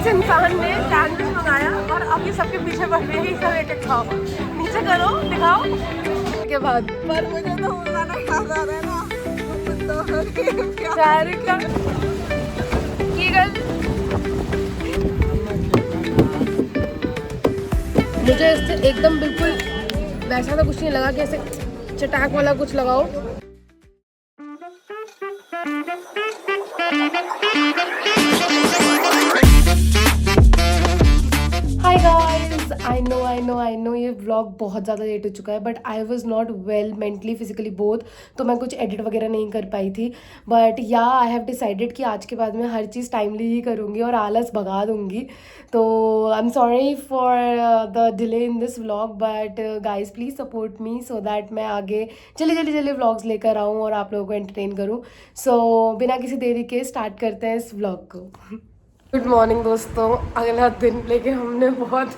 इस इंसान ने सैंडविच मंगाया और अब ये सबके पीछे बढ़ रही है, सब एक एक खाओ। नीचे करो, दिखाओ के बाद। पर मुझे तो वो गाना याद आ रहा है ना, प्यार का की गल। मुझे इससे एकदम बिल्कुल वैसा तो कुछ नहीं लगा कि ऐसे चटाक वाला कुछ लगाओ। हाय गाइस, आई नो ये व्लॉग बहुत ज़्यादा लेट हो चुका है, but I was not well mentally physically both, तो मैं कुछ एडिट वगैरह नहीं कर पाई थी। बट या आई हैव डिसाइडेड कि आज के बाद मैं हर चीज़ टाइमली ही करूँगी और आलस भगा दूँगी। तो I am sorry for the delay in this vlog, but guys please support me so that मैं आगे जल्दी व्लॉग्स लेकर आऊँ और आप लोगों को एंटरटेन करूँ। सो बिना किसी देरी के स्टार्ट करते हैं इस व्लॉग को। गुड मॉर्निंग दोस्तों, अगला दिन लेके हमने बहुत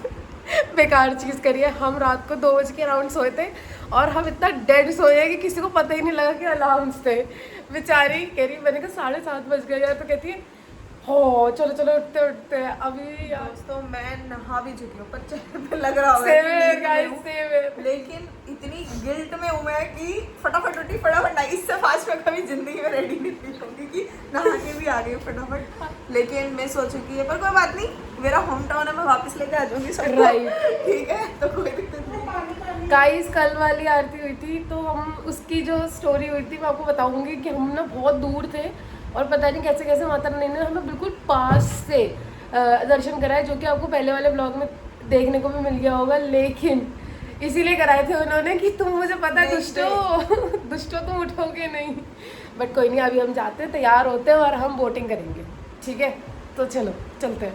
बेकार चीज़ करी है। हम रात को 2 बजे के अराउंड सोए थे और हम इतना डेड सोए हैं कि किसी को पता ही नहीं लगा कि अलार्म्स थे। बेचारी कह रही, मैंने कहा 7:30 बज गए यार, तो कहती है हो चलो उठते अभी। दोस्तों मैं नहा भी चुकी हूँ, पर चेहरे पे लग रहा होगा लेकिन इतनी गिल्ट में हूँ मैं कि फटाफट उठी, फटाफट आई। इससे फास्ट मैं कभी जिंदगी में रेडी नहीं थी होगी कि नहा के भी आ गई फटाफट। लेकिन मैं सोचू कि ये पर कोई बात नहीं, मेरा होम टाउन है, मैं वापस लेके आ जाऊंगी सब। राइट, ठीक है, तो कोई दिक्कत नहीं। गाइस कल वाली आरती हुई थी, तो हम उसकी जो स्टोरी हुई थी मैं आपको बताऊंगी कि हम ना बहुत दूर थे और पता नहीं कैसे कैसे माता रानी ने हमें बिल्कुल पास से दर्शन कराए, जो कि आपको पहले वाले ब्लॉग में देखने को भी मिल गया होगा। लेकिन इसीलिए कराए थे उन्होंने कि तुम, मुझे पता है दुष्टो तुम उठोगे नहीं। बट कोई नहीं, अभी हम जाते हैं, तैयार होते हैं और हम बोटिंग करेंगे। ठीक है, तो चलो चलते हैं।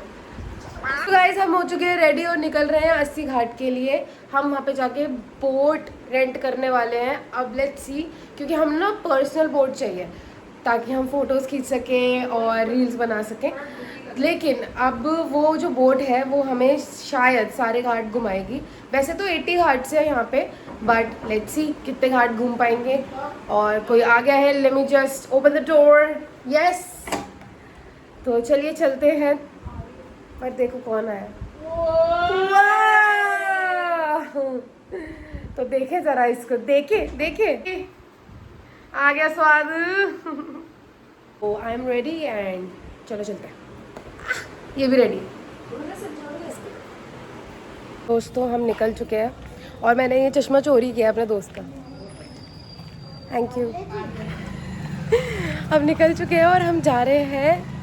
तो गाइस हम हो चुके हैं रेडी और निकल रहे हैं 80 घाट के लिए। हम वहाँ पे जाके बोट रेंट करने वाले हैं। अब लेट्स सी, क्योंकि हम ना पर्सनल बोट चाहिए ताकि हम फ़ोटोज़ खींच सकें और रील्स बना सकें। लेकिन अब वो जो बोट है वो हमें शायद सारे घाट घुमाएगी। वैसे तो 80 घाट्स है यहाँ पे, बट लेट्स सी कितने घाट घूम पाएंगे। और कोई आ गया है, let me just open the door. Yes, तो चलिए चलते हैं। पर देखो कौन आया। तो देखे जरा इसको, देखे आ गया स्वाद। ओ आई एम रेडी एंड चलो चलते हैं। ये भी रेडी। दोस्तों हम निकल चुके हैं और मैंने ये चश्मा चोरी किया अपने दोस्त का। Thank you. अब निकल चुके हैं और हम जा रहे हैं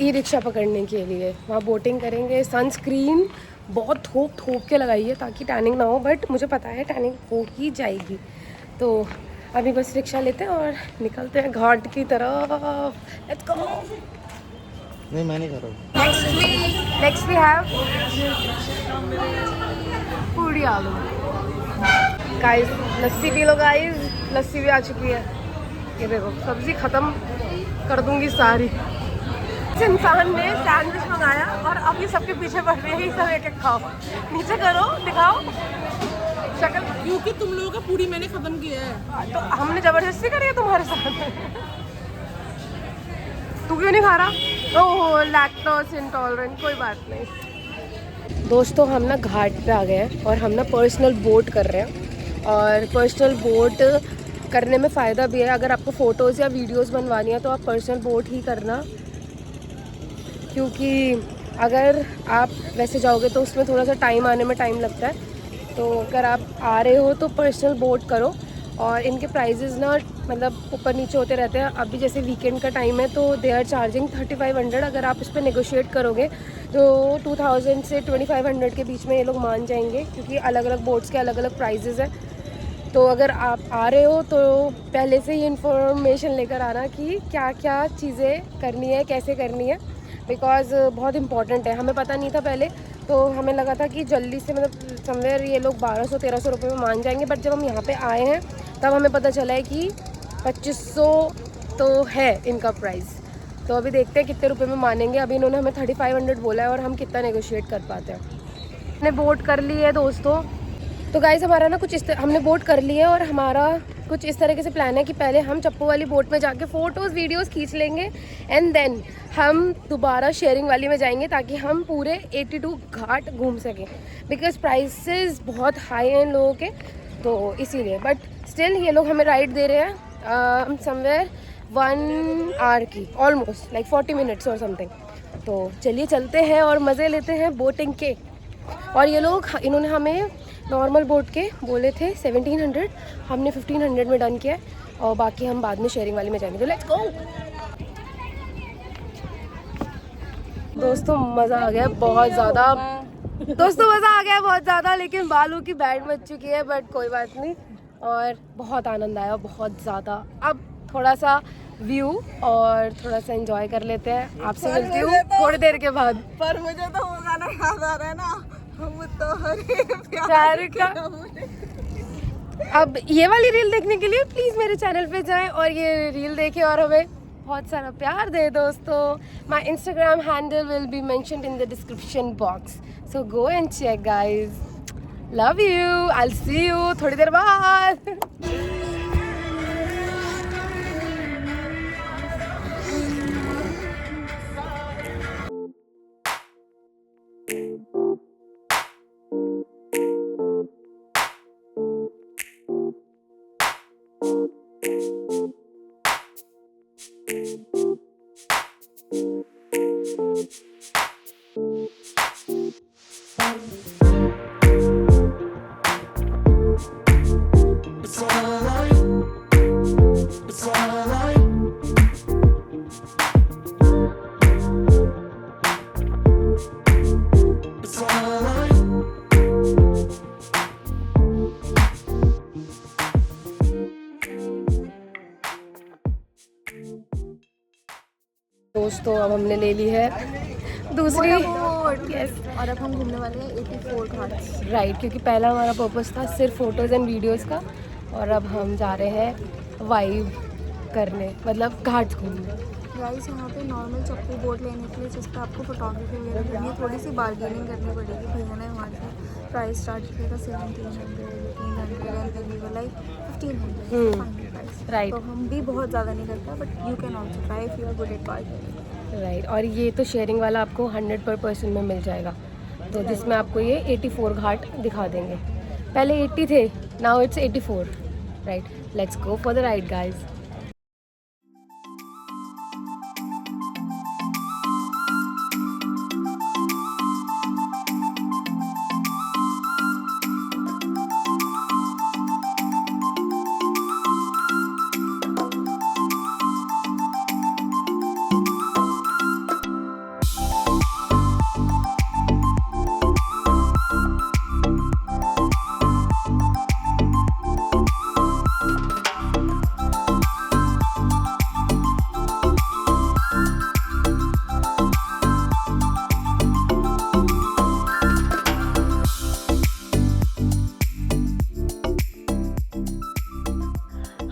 ई रिक्शा पकड़ने के लिए। वहाँ बोटिंग करेंगे। सनस्क्रीन बहुत थोप के लगाई है ताकि टैनिंग ना हो, बट मुझे पता है टैनिंग हो ही जाएगी। तो अभी बस रिक्शा लेते हैं और निकलते हैं घाट की तरफ। Let's go. नहीं, मैं नहीं कर रहा हूँ। नेक्स्ट वी हैव पूड़ी आलू। गाइस लस्सी पी लो गाइस, लस्सी भी आ चुकी है। ये देखो सब्जी ख़त्म कर दूंगी सारी। इस इंसान ने सैंडविच मंगाया और अब ये सबके पीछे बढ़ रही है, सब एक एक खाओ। नीचे करो, दिखाओ शक्ल। क्योंकि तुम लोगों का पूरी मैंने खत्म किया है, तो हमने जबरदस्ती करी है तुम्हारे साथ। तू क्यों नहीं खा रहा? ओह लैक्टोज इंटॉलरेंट, कोई बात नहीं। दोस्तों हम ना घाट पे आ गए हैं और हम ना पर्सनल बोट कर रहे हैं। और पर्सनल बोट करने में फ़ायदा भी है। अगर आपको फ़ोटोज़ या वीडियोज़ बनवानी है तो आप पर्सनल बोट ही करना, क्योंकि अगर आप वैसे जाओगे तो उसमें थोड़ा सा टाइम आने में टाइम लगता है। तो अगर आप आ रहे हो तो पर्सनल बोट करो। और इनके प्राइजेज़ ना मतलब ऊपर नीचे होते रहते हैं। अभी जैसे वीकेंड का टाइम है तो दे आर चार्जिंग 3500। अगर आप इस पर नेगोशिएट करोगे तो 2000 से 2500 के बीच में ये लोग मान जाएंगे, क्योंकि अलग अलग बोट्स के अलग अलग प्राइजेज़ हैं। तो अगर आप आ रहे हो तो पहले से ही इन्फॉर्मेशन लेकर आना कि क्या क्या चीज़ें करनी है, कैसे करनी है, बिकॉज़ बहुत इंपॉर्टेंट है। हमें पता नहीं था पहले, तो हमें लगा था कि जल्दी से मतलब समवेयर ये लोग 1200-1300 रुपये में मान जाएंगे। बट जब हम यहाँ पे आए हैं तब हमें पता चला है कि 2500 तो है इनका प्राइस। तो अभी देखते हैं कितने रुपए में मानेंगे। अभी इन्होंने हमें 3500 बोला है और हम कितना नेगोशिएट कर पाते हैं। हमने बोट कर ली है दोस्तों। तो गाइस हमारा ना कुछ हमने बोट कर ली है और हमारा कुछ इस तरीके से प्लान है कि पहले हम चप्पू वाली बोट में जाके फ़ोटोज़ वीडियोज़ खींच लेंगे एंड देन हम दोबारा शेयरिंग वाली में जाएंगे ताकि हम पूरे 82 घाट घूम सकें, बिकॉज़ प्राइसेस बहुत हाई हैं इन लोगों के, तो इसीलिए। बट स्टिल ये लोग हमें राइड दे रहे हैं समवेयर 1 आवर की, ऑलमोस्ट लाइक 40 मिनट्स और समथिंग। तो चलिए चलते हैं और मज़े लेते हैं बोटिंग के। और ये लोग, इन्होंने हमें नॉर्मल बोट के बोले थे 1700, हमने 1500 में डन किया है और बाकी हम बाद में शेयरिंग वाली में जाएंगे। तो लेट्स गो दोस्तों, मज़ा आ गया बहुत ज़्यादा दोस्तों, मज़ा आ गया बहुत ज़्यादा, लेकिन बालों की बैंड बज चुकी है, बट कोई बात नहीं। और बहुत आनंद आया बहुत ज़्यादा। अब थोड़ा सा व्यू और थोड़ा सा एंजॉय कर लेते हैं। आपसे मिलती हूँ थोड़ी देर के बाद। पर मुझे तो वो गाना याद आ रहा है ना, हम तो प्यार का। अब ये वाली रील देखने के लिए प्लीज़ मेरे चैनल पे जाएं और ये रील देखें और हमें बहुत सारा प्यार दे दोस्तों। My Instagram handle will be mentioned in the description box, so go and check guys. Love you, I will see you थोड़ी देर बाद। दोस्तों, अब हमने ले ली है दूसरी बोट। यस, और अब हम घूमने वाले हैं 84 घाट्स। राइट, क्योंकि पहला हमारा पर्पस था सिर्फ फोटोज़ एंड वीडियोस का, और अब हम जा रहे हैं वाइब करने, मतलब घाट घूमने। गाइस, यहाँ पे नॉर्मल चप्पू बोट लेने के लिए जिस पर आपको फोटोग्राफी वगैरह करनी है, थोड़ी सी बार्गेनिंग करनी पड़ेगी। भैया ने हमारे साथ प्राइस स्टार्ट किया था 1700, 1800 and then we were like 1500 final price. Right, तो हम भी बहुत ज़्यादा नहीं करते, but you can also try if you are good at bargaining. Right. और ये तो शेयरिंग वाला आपको 100 पर पर्सन में मिल जाएगा, तो जिसमें आपको ये 84 घाट दिखा देंगे। पहले 80 थे, now it's 84। Right, let's go for the ride guys.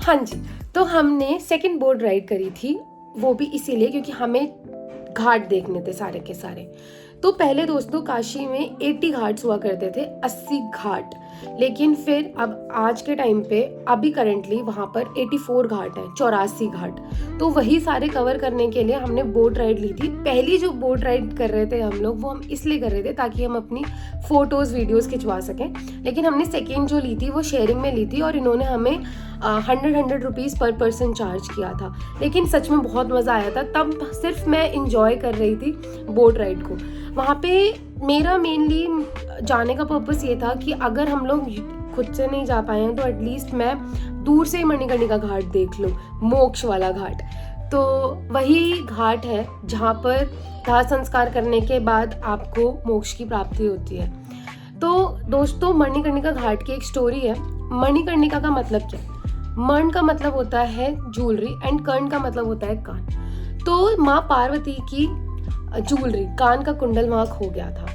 हाँ जी, तो हमने सेकंड बोट राइड करी थी, वो भी इसीलिए क्योंकि हमें घाट देखने थे सारे के सारे। तो पहले दोस्तों काशी में 80 घाट्स हुआ करते थे, 80 घाट, लेकिन फिर अब आज के टाइम पे अभी करंटली वहाँ पर 84 घाट है, 84 घाट। तो वही सारे कवर करने के लिए हमने बोट राइड ली थी। पहली जो बोट राइड कर रहे थे हम लोग, वो हम इसलिए कर रहे थे ताकि हम अपनी फ़ोटोज़ वीडियोज़ खिंचवा सकें, लेकिन हमने सेकेंड जो ली थी वो शेयरिंग में ली थी और इन्होंने हमें 100 रुपीज़ पर पर्सन चार्ज किया था। लेकिन सच में बहुत मज़ा आया था, तब सिर्फ मैं इंजॉय कर रही थी बोट राइड को। वहाँ पे मेरा मेनली जाने का पर्पस ये था कि अगर हम लोग खुद से नहीं जा पाए हैं तो एटलीस्ट मैं दूर से ही मणिकर्णिका घाट देख लूँ, मोक्ष वाला घाट। तो वही घाट है जहाँ पर दाह संस्कार करने के बाद आपको मोक्ष की प्राप्ति होती है। तो दोस्तों, मणिकर्णिका घाट की एक स्टोरी है। मणिकर्णिका का मतलब क्या है? मण का मतलब होता है ज्वेलरी एंड कर्ण का मतलब होता है कान। तो माँ पार्वती की ज्वेलरी, कान का कुंडल वहाँ खो गया था।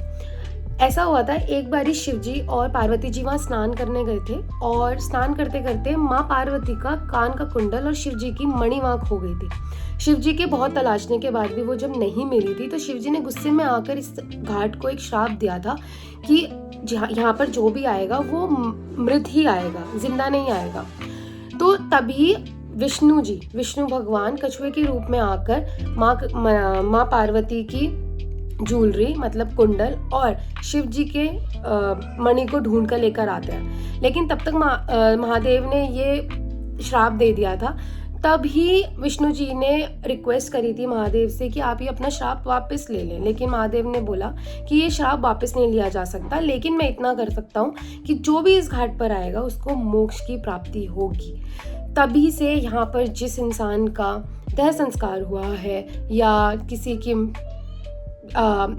ऐसा हुआ था, एक बारी शिवजी और पार्वती जी वहाँ स्नान करने गए थे और स्नान करते करते माँ पार्वती का कान का कुंडल और शिवजी की मणि वहाँ खो गई थी। शिवजी के बहुत तलाशने के बाद भी वो जब नहीं मिली थी तो शिवजी ने गुस्से में आकर इस घाट को एक श्राप दिया था कि यहाँ पर जो भी आएगा वो मृत ही आएगा, जिंदा नहीं आएगा। तो तभी विष्णु भगवान कछुए के रूप में आकर माँ पार्वती की ज्वेलरी मतलब कुंडल और शिव जी के मणि को ढूंढ कर लेकर आते हैं। लेकिन तब तक महादेव ने ये श्राप दे दिया था। तब ही विष्णु जी ने रिक्वेस्ट करी थी महादेव से कि आप ये अपना श्राप वापस ले लें। लेकिन महादेव ने बोला कि ये श्राप वापस नहीं लिया जा सकता, लेकिन मैं इतना कर सकता हूँ कि जो भी इस घाट पर आएगा उसको मोक्ष की प्राप्ति होगी। तभी से यहाँ पर जिस इंसान का देह संस्कार हुआ है या किसी की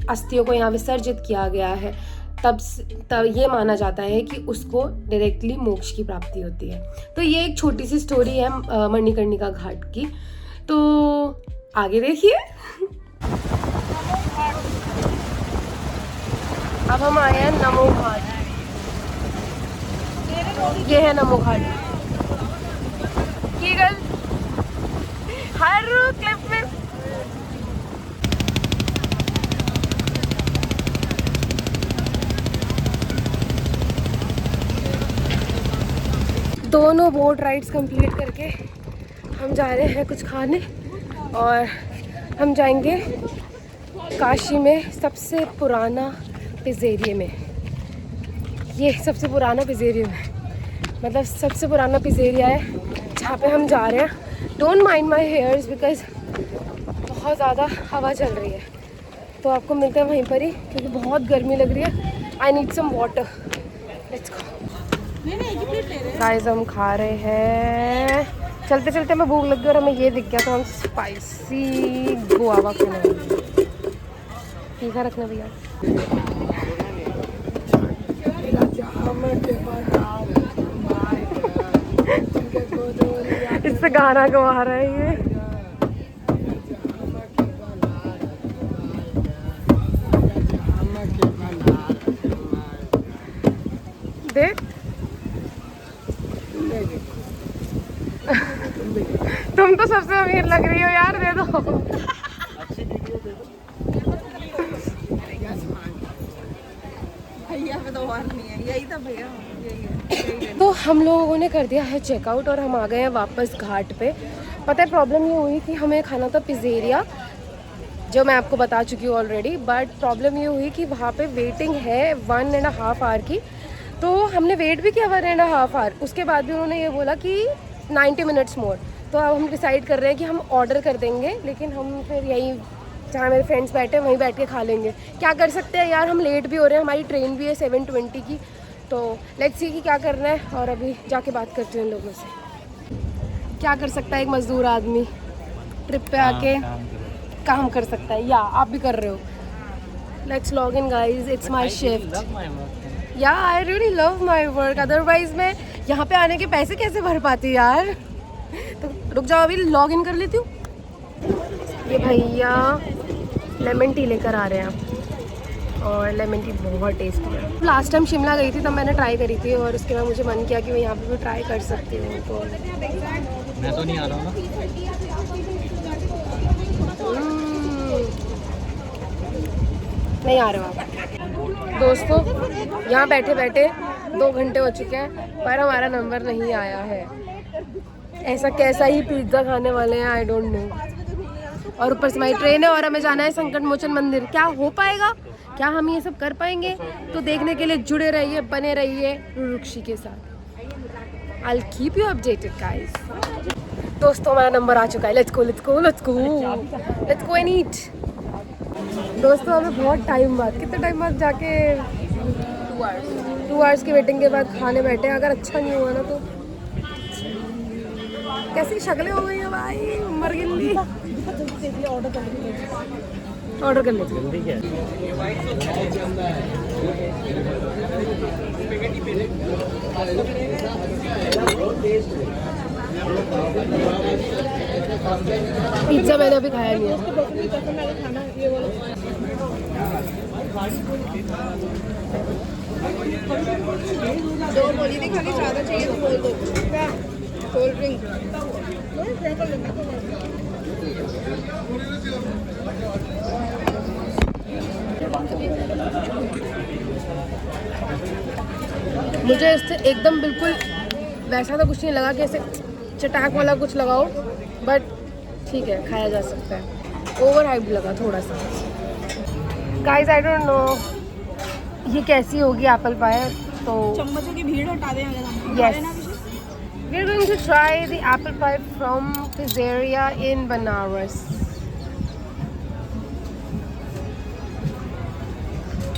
अस्थियों को यहाँ विसर्जित किया गया है, तब ये माना जाता है कि उसको डायरेक्टली मोक्ष की प्राप्ति होती है। तो ये एक छोटी सी स्टोरी है मणिकर्णिका घाट की। तो आगे देखिए। अब हम आए हैं नमो घाट। ये है नमो घाट। हर क्लिप में दोनों बोट राइड्स कंप्लीट करके हम जा रहे हैं कुछ खाने, और हम जाएंगे काशी में सबसे पुराना पिज़्ज़ेरिया में। ये सबसे पुराना पिज़्ज़ेरिया है, मतलब सबसे पुराना पिज़्ज़ेरिया है जहाँ पे हम जा रहे हैं। Don't mind my hairs because बहुत ज़्यादा हवा चल रही है, तो आपको मिलते हैं वहीं पर ही क्योंकि बहुत गर्मी लग रही है। I need some water. Let's go. Guys हम खा रहे हैं, चलते चलते हमें भूख लग गई और हमें ये दिख गया तो हम स्पाइसी गुआवा खाने लगे। तीखा रखना भैया। इससे गाना गवा रहा है ये। देख तुम तो सबसे अमीर लग रही हो यार, दे दो। भैया पे तो और नहीं है, यही था भैया, यही है। तो हम लोगों ने कर दिया है चेकआउट और हम आ गए हैं वापस घाट पे। पता है प्रॉब्लम ये हुई कि हमें खाना था पिज़्ज़ेरिया, जो मैं आपको बता चुकी हूँ ऑलरेडी। बट प्रॉब्लम ये हुई कि वहाँ पे वेटिंग है 1.5 आवर की। तो हमने वेट भी किया 1.5 आवर, उसके बाद भी उन्होंने ये बोला कि 90 मिनट्स मोर। तो अब हम डिसाइड कर रहे हैं कि हम ऑर्डर कर देंगे, लेकिन हम फिर यहीं जहाँ मेरे फ्रेंड्स बैठे हैं वहीं बैठ के खा लेंगे। क्या कर सकते हैं यार, हम लेट भी हो रहे हैं, हमारी ट्रेन भी है 7:20 की। तो लेट्स सी कि क्या करना है, और अभी जाके बात करते हैं लोगों से। क्या कर सकता है एक मजदूर आदमी ट्रिप पे आके? काम कर सकता है, या आप भी कर रहे हो। Let's log in guys, it's my shift. Yeah I really love my work, otherwise मैं यहाँ पे आने के पैसे कैसे भर पाती यार। तो रुक जाओ, अभी लॉग इन कर लेती हूँ। ये भैया लेमन टी लेकर आ रहे हैं और लेमन टी बहुत टेस्टी है। लास्ट टाइम शिमला गई थी तब मैंने ट्राई करी थी और उसके बाद मुझे मन किया कि मैं यहाँ पे भी ट्राई कर सकती हूँ। तो मैं तो नहीं आ रहा हूँ ना। नहीं आ रहे हो आप दोस्तों। यहाँ बैठे बैठे 2 घंटे हो चुके हैं पर हमारा नंबर नहीं आया है। ऐसा कैसा ही पिज्ज़ा खाने वाले हैं, आई डोंट नो। और ऊपर से हमारी ट्रेन है और हमें जाना है संकट मोचन मंदिर। क्या हो पाएगा, क्या हम ये सब कर पाएंगे? तो देखने के लिए जुड़े रहिए, बने रहिए रुक्षी के साथ। I'll keep you updated guys। दोस्तों हमारा नंबर आ चुका है। Let's go let's go let's go let's go and eat. दोस्तों हमें बहुत टाइम बाद, कितने टाइम बाद जाके 2 आवर्स की वेटिंग के बाद खाने बैठे। अगर अच्छा नहीं हुआ ना तो कैसी शक्लें हो गई है भाई, मर गिल्ली। ऑर्डर कर लेते हैं। पिज्जा मैंने अभी खाया नहीं है। दो बोली थी खाली, ज़्यादा चाहिए तो बोल दो। कोल्ड ड्रिंक मुझे इससे एकदम बिल्कुल वैसा तो कुछ नहीं लगा कि ऐसे चटाक वाला कुछ लगाओ, बट ठीक है, खाया जा सकता है। ओवर हाइप लगा थोड़ा सा। गाइस आई डोंट नो ये कैसी होगी एप्पल पाई, तो चम्मचों की भीड़ हटा दें अगर हम। Yes, we are going to try the apple pie from pizzeria in Banaras.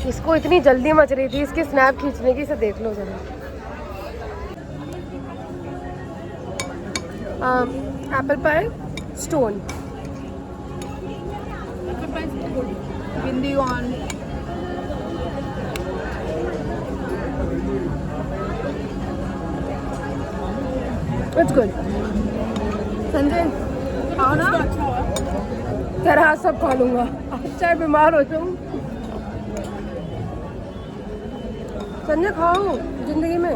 इसको इतनी जल्दी मच रही थी इसके स्नैप खींचने की, इसे देख लो जरा। Apple pie stone, bindi on. It's good. Sanjay खाओ ना। तेरा हाथ सब खा लूंगा, चाहे बीमार हो जाऊं। संजय खाओ जिंदगी में।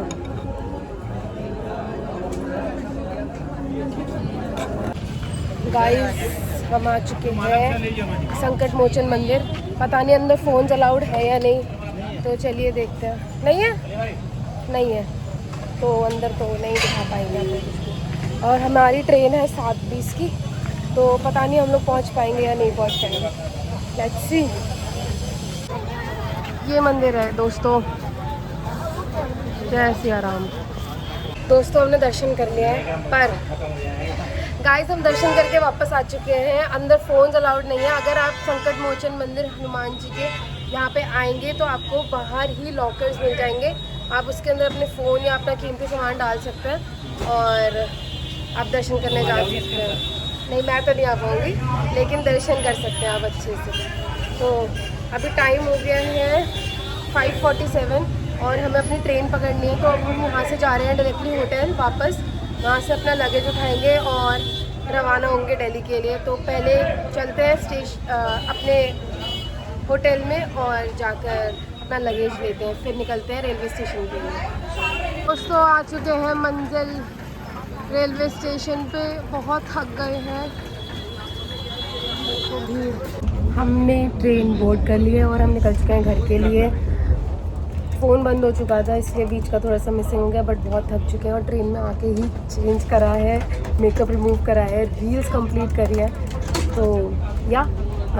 गाइस हम आ चुके हैं संकट मोचन मंदिर। पता नहीं अंदर फ़ोन अलाउड है या नहीं, तो चलिए देखते हैं। नहीं है, नहीं है तो अंदर तो नहीं दिखा पाएंगे हम लोग इसको। और हमारी ट्रेन है 7:20 की, तो पता नहीं हम लोग पहुंच पाएंगे या नहीं पहुंच पाएंगे। Let's see. ये मंदिर है दोस्तों, जय सिया राम। दोस्तों हमने दर्शन कर लिया है, पर गाइस हम दर्शन करके वापस आ चुके हैं। अंदर फ़ोन अलाउड नहीं है। अगर आप संकट मोचन मंदिर हनुमान जी के यहाँ पे आएंगे तो आपको बाहर ही लॉकर्स मिल जाएंगे, आप उसके अंदर अपने फ़ोन या अपना कीमती सामान डाल सकते हैं और आप दर्शन करने जा सकते हैं। नहीं, मैं तो नहीं आ पाऊँगी, लेकिन दर्शन कर सकते हैं आप अच्छे से। तो अभी टाइम हो गया है 5:47 और हमें अपनी ट्रेन पकड़नी है, तो अब हम यहाँ से जा रहे हैं डायरेक्टली होटल वापस। वहाँ से अपना लगेज उठाएंगे और रवाना होंगे दिल्ली के लिए। तो पहले चलते हैं अपने होटल में और जाकर अपना लगेज लेते हैं, फिर निकलते हैं रेलवे स्टेशन के लिए। दोस्तों आ चुके हैं मंजिल रेलवे स्टेशन पे, बहुत थक गए हैं। तो भीड़। हमने ट्रेन बोर्ड कर ली है और हम निकल चुके हैं घर के लिए। फ़ोन बंद हो चुका था इसलिए बीच का थोड़ा सा मिसिंग हो गया, बट बहुत थक चुके हैं और ट्रेन में आके ही चेंज करा है, मेकअप रिमूव करा है, रील्स कंप्लीट करी है। तो या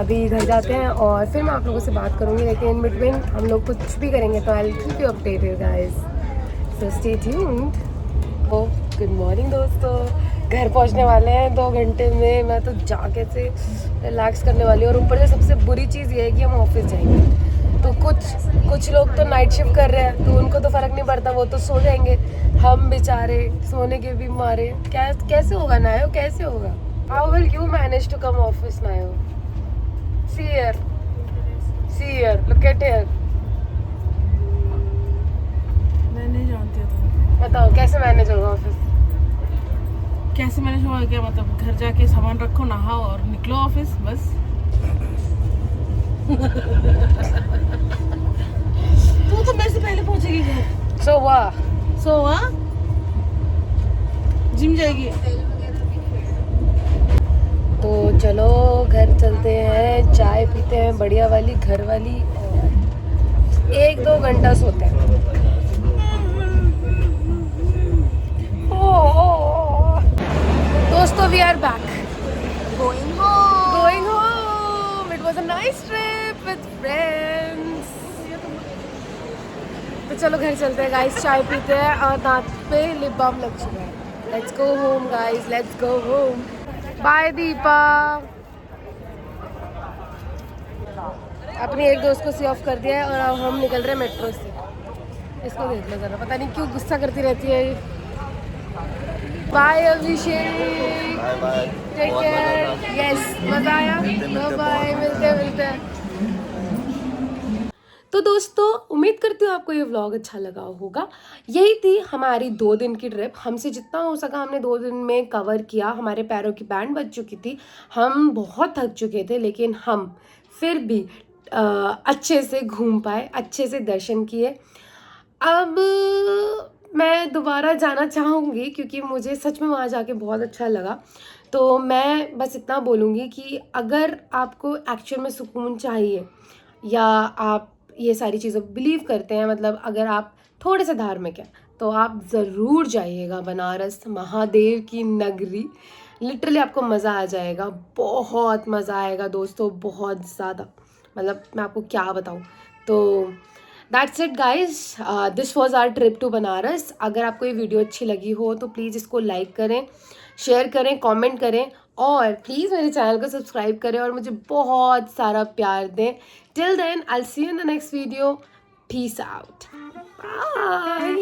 अभी घर जाते हैं और फिर मैं आप लोगों से बात करूँगी, लेकिन इन बिटवीन हम लोग कुछ भी करेंगे तो I will keep you updated guys, so stay tuned. Oh good morning दोस्तों, घर पहुंचने वाले हैं 2 घंटे में। मैं तो जाके से रिलैक्स करने वाली हूँ और ऊपर से सबसे बुरी चीज़ ये है कि हम ऑफिस जाएंगे। तो कुछ लोग तो नाइट शिफ्ट कर रहे हैं, तो उनको तो फ़र्क नहीं पड़ता, वो तो सो जाएंगे। हम बेचारे सोने के भी मारे। कैसे होगा नायो, कैसे होगा? How will you manage to come office नायो? See here, look at here. मैं नहीं जानती हूँ। बताओ कैसे मैनेज होगा ऑफिस? कैसे मैनेज होगा क्या? मतलब घर जाके सामान रखो, नहाओ और निकलो ऑफिस, बस। तू तो मेरे से पहले पहुंचेगी घर। सो जिम जाएगी। तो चलो घर चलते हैं, चाय पीते हैं बढ़िया वाली घर वाली और 1-2 घंटा सोते हैं। दोस्तों we are back, going home. It was a nice trip with friends. तो चलो घर चलते हैं गाइस, चाय पीते हैं और दांत पे लिप बाम लग चुका है। Let's go home guys, let's go home. Bye Deepa. अपनी एक दोस्त को सी ऑफ कर दिया है और अब हम निकल रहे हैं मेट्रो से। इसको देख लो जरा, पता नहीं क्यों गुस्सा करती रहती है। बाय अभिषेक, टेक केयर। यस, मजा आया। बाय, मिलते हैं। तो दोस्तों उम्मीद करती हूँ आपको ये व्लॉग अच्छा लगा होगा। यही थी हमारी 2 दिन की ट्रिप। हमसे जितना हो सका हमने 2 दिन में कवर किया। हमारे पैरों की बैंड बज चुकी थी, हम बहुत थक चुके थे, लेकिन हम फिर भी अच्छे से घूम पाए, अच्छे से दर्शन किए। अब मैं दोबारा जाना चाहूँगी क्योंकि मुझे सच में वहाँ जाके बहुत अच्छा लगा। तो मैं बस इतना बोलूँगी कि अगर आपको एक्चुअल में सुकून चाहिए या आप ये सारी चीज़ों बिलीव करते हैं, मतलब अगर आप थोड़े से धार्मिक हैं, तो आप ज़रूर जाइएगा बनारस, महादेव की नगरी। लिटरली आपको मज़ा आ जाएगा, बहुत मज़ा आएगा दोस्तों, बहुत ज़्यादा। मतलब मैं आपको क्या बताऊँ। तो that's it guys, this was our trip to Banaras. अगर आपको ये वीडियो अच्छी लगी हो तो प्लीज़ इसको लाइक करें, शेयर करें, कमेंट करें और प्लीज़ मेरे चैनल को सब्सक्राइब करें और मुझे बहुत सारा प्यार दें। Till then I will see you in the next video. Peace out, bye.